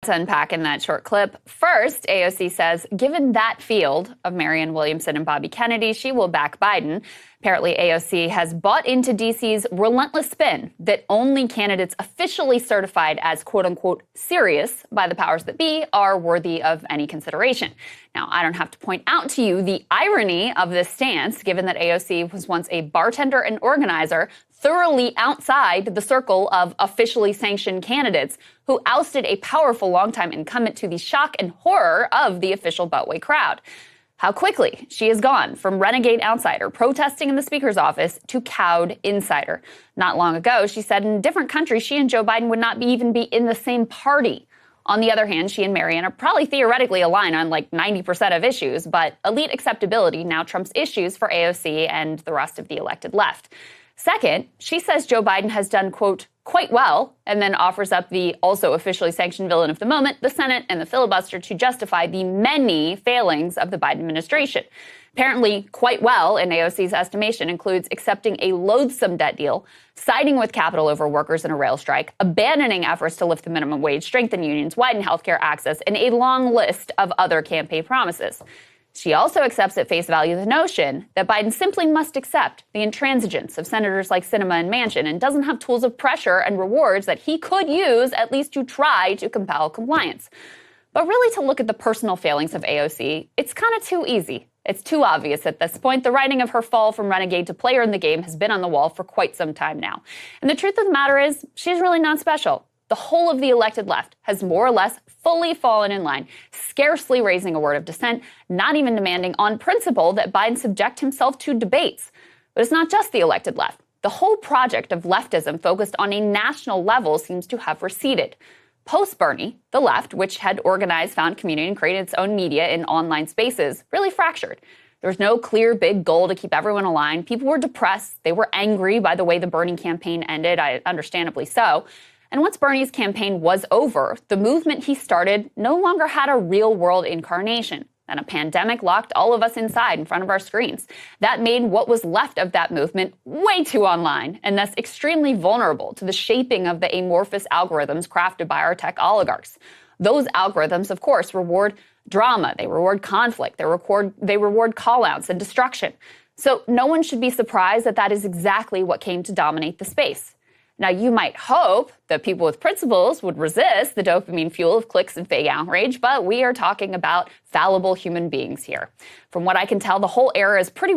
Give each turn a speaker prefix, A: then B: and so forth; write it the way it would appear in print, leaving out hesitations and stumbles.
A: To unpack in that short clip. First, AOC says, given that field of Marianne Williamson and Bobby Kennedy, she will back Biden. Apparently, AOC has bought into D.C.'s relentless spin that only candidates officially certified as quote-unquote serious by the powers that be are worthy of any consideration. Now, I don't have to point out to you the irony of this stance, given that AOC was once a bartender and organizer thoroughly outside the circle of officially sanctioned candidates who ousted a powerful longtime incumbent to the shock and horror of the official Beltway crowd. How quickly she has gone from renegade outsider protesting in the speaker's office to cowed insider. Not long ago, she said in a different country, she and Joe Biden would not even be in the same party. On the other hand, she and Marianne are probably theoretically aligned on like 90% of issues, but elite acceptability now trumps issues for AOC and the rest of the elected left. Second, she says Joe Biden has done, quote, quite well, and then offers up the also officially sanctioned villain of the moment, the Senate and the filibuster, to justify the many failings of the Biden administration. Apparently, quite well, in AOC's estimation, includes accepting a loathsome debt deal, siding with Capitol over workers in a rail strike, abandoning efforts to lift the minimum wage, strengthen unions, widen healthcare access, and a long list of other campaign promises. She also accepts at face value the notion that Biden simply must accept the intransigence of senators like Sinema and Manchin and doesn't have tools of pressure and rewards that he could use at least to try to compel compliance. But really, to look at the personal failings of AOC, it's kind of too easy. It's too obvious at this point. The writing of her fall from renegade to player in the game has been on the wall for quite some time now. And the truth of the matter is, she's really not special. The whole of the elected left has more or less fully fallen in line, scarcely raising a word of dissent, not even demanding on principle that Biden subject himself to debates. But it's not just the elected left. The whole project of leftism focused on a national level seems to have receded. Post-Bernie, the left, which had organized, found community, and created its own media in online spaces, really fractured. There was no clear big goal to keep everyone aligned. People were depressed. They were angry by the way the Bernie campaign ended, understandably so. And once Bernie's campaign was over, the movement he started no longer had a real-world incarnation. And a pandemic locked all of us inside in front of our screens. That made what was left of that movement way too online, and thus extremely vulnerable to the shaping of the amorphous algorithms crafted by our tech oligarchs. Those algorithms, of course, reward drama, they reward conflict, they reward call-outs and destruction. So no one should be surprised that that is exactly what came to dominate the space. Now, you might hope that people with principles would resist the dopamine fuel of clicks and fake outrage, but we are talking about fallible human beings here. From what I can tell, the whole era is pretty